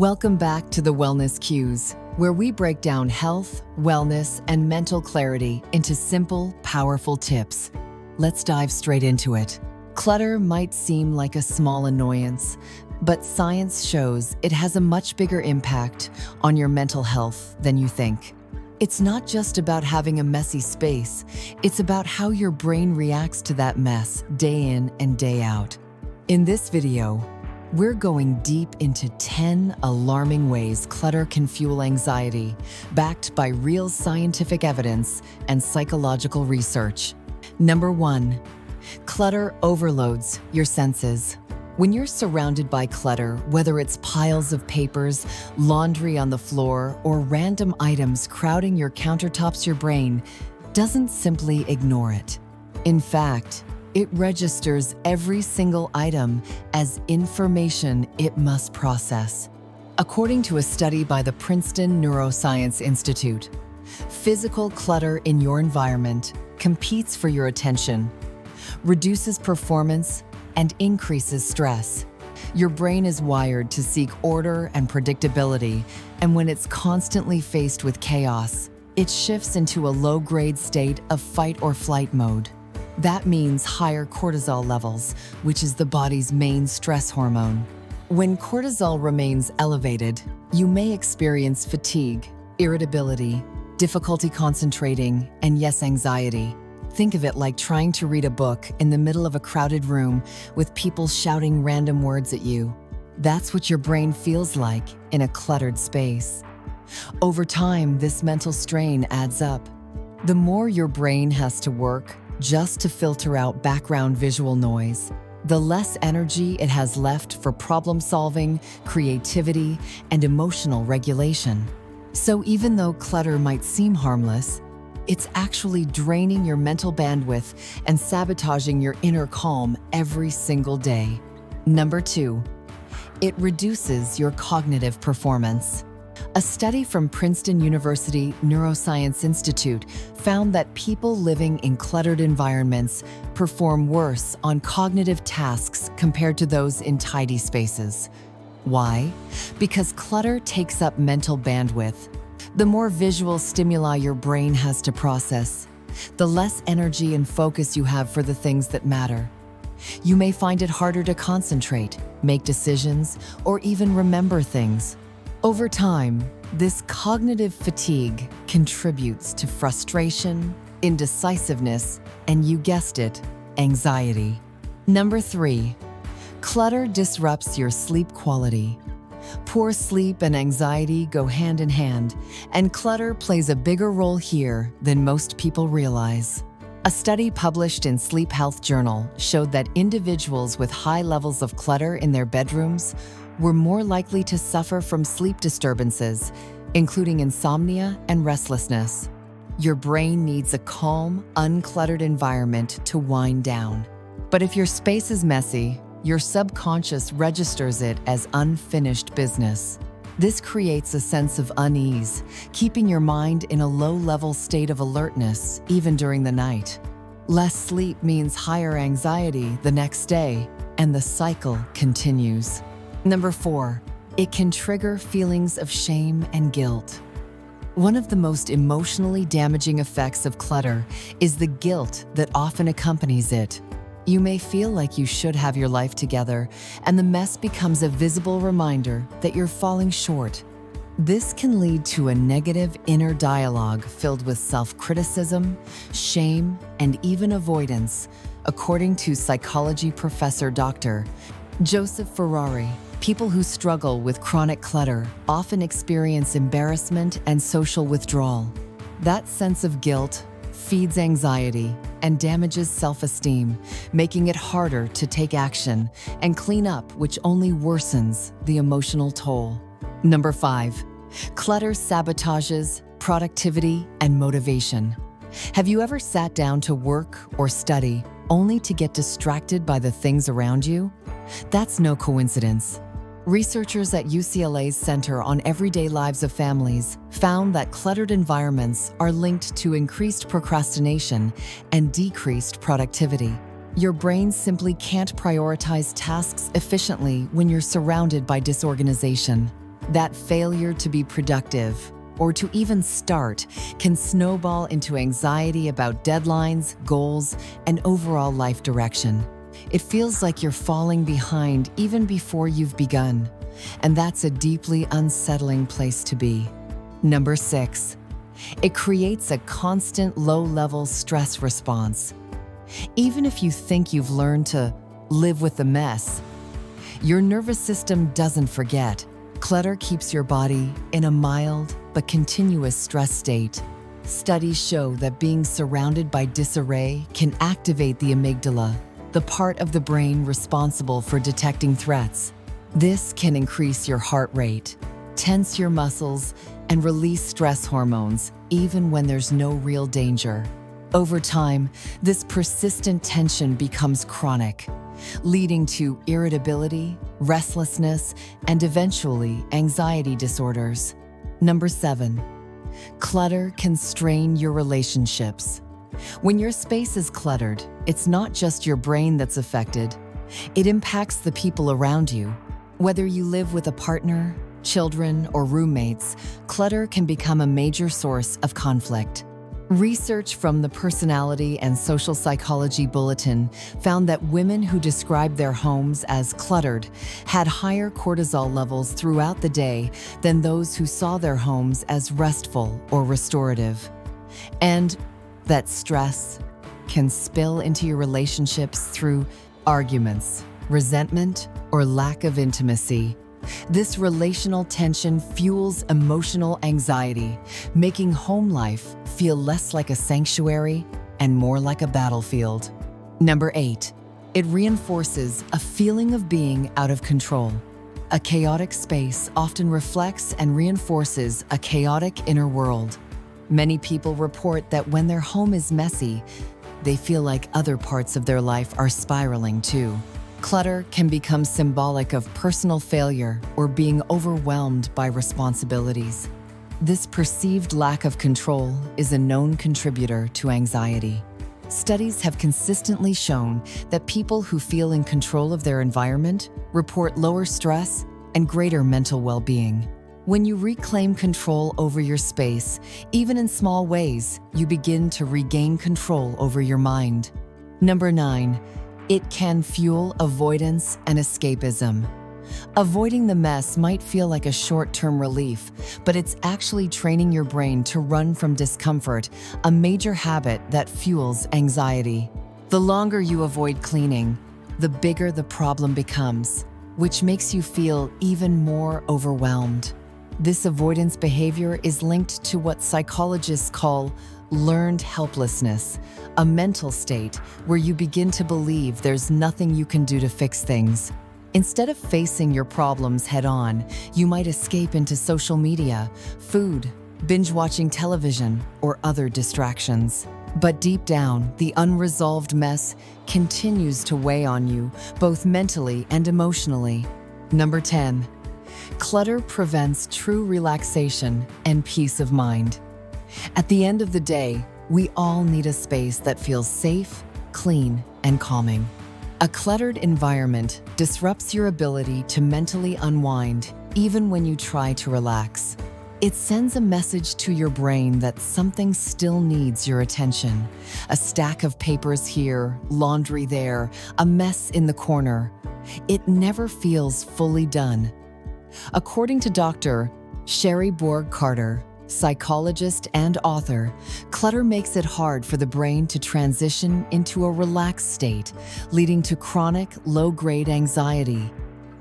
Welcome back to the Wellness Cues, where we break down health, wellness, and mental clarity into simple, powerful tips. Let's dive straight into it. Clutter might seem like a small annoyance, but science shows it has a much bigger impact on your mental health than you think. It's not just about having a messy space, it's about how your brain reacts to that mess day in and day out. In this video, we're going deep into 10 alarming ways clutter can fuel anxiety, backed by real scientific evidence and psychological research. Number 1, clutter overloads your senses. When you're surrounded by clutter, whether it's piles of papers, laundry on the floor, or random items crowding your countertops, your brain doesn't simply ignore it. In fact, it registers every single item as information it must process. According to a study by the Princeton Neuroscience Institute, physical clutter in your environment competes for your attention, reduces performance, and increases stress. Your brain is wired to seek order and predictability, and when it's constantly faced with chaos, it shifts into a low-grade state of fight or flight mode. That means higher cortisol levels, which is the body's main stress hormone. When cortisol remains elevated, you may experience fatigue, irritability, difficulty concentrating, and yes, anxiety. Think of it like trying to read a book in the middle of a crowded room with people shouting random words at you. That's what your brain feels like in a cluttered space. Over time, this mental strain adds up. The more your brain has to work just to filter out background visual noise, the less energy it has left for problem solving, creativity, and emotional regulation. So even though clutter might seem harmless, it's actually draining your mental bandwidth and sabotaging your inner calm every single day. Number 2, it reduces your cognitive performance. A study from Princeton University Neuroscience Institute found that people living in cluttered environments perform worse on cognitive tasks compared to those in tidy spaces. Why? Because clutter takes up mental bandwidth. The more visual stimuli your brain has to process, the less energy and focus you have for the things that matter. You may find it harder to concentrate, make decisions, or even remember things. Over time, this cognitive fatigue contributes to frustration, indecisiveness, and you guessed it, anxiety. Number 3, clutter disrupts your sleep quality. Poor sleep and anxiety go hand in hand, and clutter plays a bigger role here than most people realize. A study published in Sleep Health Journal showed that individuals with high levels of clutter in their bedrooms were more likely to suffer from sleep disturbances, including insomnia and restlessness. Your brain needs a calm, uncluttered environment to wind down. But if your space is messy, your subconscious registers it as unfinished business. This creates a sense of unease, keeping your mind in a low-level state of alertness even during the night. Less sleep means higher anxiety the next day, and the cycle continues. Number 4, it can trigger feelings of shame and guilt. One of the most emotionally damaging effects of clutter is the guilt that often accompanies it. You may feel like you should have your life together, and the mess becomes a visible reminder that you're falling short. This can lead to a negative inner dialogue filled with self-criticism, shame, and even avoidance, according to psychology professor Dr. Joseph Ferrari. People who struggle with chronic clutter often experience embarrassment and social withdrawal. That sense of guilt feeds anxiety and damages self-esteem, making it harder to take action and clean up, which only worsens the emotional toll. Number 5, clutter sabotages productivity and motivation. Have you ever sat down to work or study only to get distracted by the things around you? That's no coincidence. Researchers at UCLA's Center on Everyday Lives of Families found that cluttered environments are linked to increased procrastination and decreased productivity. Your brain simply can't prioritize tasks efficiently when you're surrounded by disorganization. That failure to be productive or to even start can snowball into anxiety about deadlines, goals, and overall life direction. It feels like you're falling behind even before you've begun, and that's a deeply unsettling place to be. Number 6, it creates a constant low-level stress response. Even if you think you've learned to live with the mess, your nervous system doesn't forget. Clutter keeps your body in a mild but continuous stress state. Studies show that being surrounded by disarray can activate the amygdala, the part of the brain responsible for detecting threats. This can increase your heart rate, tense your muscles, and release stress hormones, even when there's no real danger. Over time, this persistent tension becomes chronic, leading to irritability, restlessness, and eventually anxiety disorders. Number 7, clutter can strain your relationships. When your space is cluttered, it's not just your brain that's affected. It impacts the people around you. Whether you live with a partner, children, or roommates, clutter can become a major source of conflict. Research from the Personality and Social Psychology Bulletin found that women who described their homes as cluttered had higher cortisol levels throughout the day than those who saw their homes as restful or restorative. And that stress can spill into your relationships through arguments, resentment, or lack of intimacy. This relational tension fuels emotional anxiety, making home life feel less like a sanctuary and more like a battlefield. Number 8, it reinforces a feeling of being out of control. A chaotic space often reflects and reinforces a chaotic inner world. Many people report that when their home is messy, they feel like other parts of their life are spiraling too. Clutter can become symbolic of personal failure or being overwhelmed by responsibilities. This perceived lack of control is a known contributor to anxiety. Studies have consistently shown that people who feel in control of their environment report lower stress and greater mental well-being. When you reclaim control over your space, even in small ways, you begin to regain control over your mind. Number 9, it can fuel avoidance and escapism. Avoiding the mess might feel like a short-term relief, but it's actually training your brain to run from discomfort, a major habit that fuels anxiety. The longer you avoid cleaning, the bigger the problem becomes, which makes you feel even more overwhelmed. This avoidance behavior is linked to what psychologists call learned helplessness, a mental state where you begin to believe there's nothing you can do to fix things. Instead of facing your problems head-on, you might escape into social media, food, binge-watching television, or other distractions. But deep down, the unresolved mess continues to weigh on you, both mentally and emotionally. Number 10, clutter prevents true relaxation and peace of mind. At the end of the day, we all need a space that feels safe, clean, and calming. A cluttered environment disrupts your ability to mentally unwind, even when you try to relax. It sends a message to your brain that something still needs your attention. A stack of papers here, laundry there, a mess in the corner. It never feels fully done. According to Dr. Sherry Borg-Carter, psychologist and author, clutter makes it hard for the brain to transition into a relaxed state, leading to chronic, low-grade anxiety.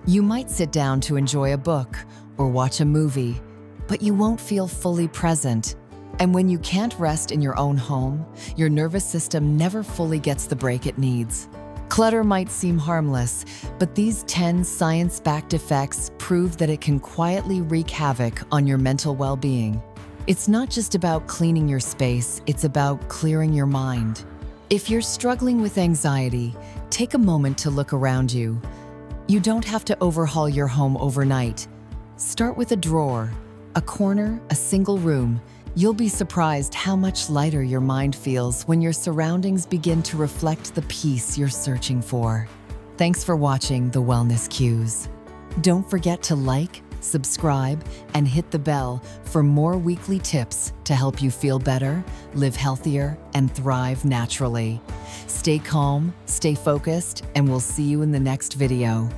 You might sit down to enjoy a book or watch a movie, but you won't feel fully present. And when you can't rest in your own home, your nervous system never fully gets the break it needs. Clutter might seem harmless, but these 10 science-backed effects prove that it can quietly wreak havoc on your mental well-being. It's not just about cleaning your space, it's about clearing your mind. If you're struggling with anxiety, take a moment to look around you. You don't have to overhaul your home overnight. Start with a drawer, a corner, a single room. You'll be surprised how much lighter your mind feels when your surroundings begin to reflect the peace you're searching for. Thanks for watching The Wellness Cues. Don't forget to like, subscribe, and hit the bell for more weekly tips to help you feel better, live healthier, and thrive naturally. Stay calm, stay focused, and we'll see you in the next video.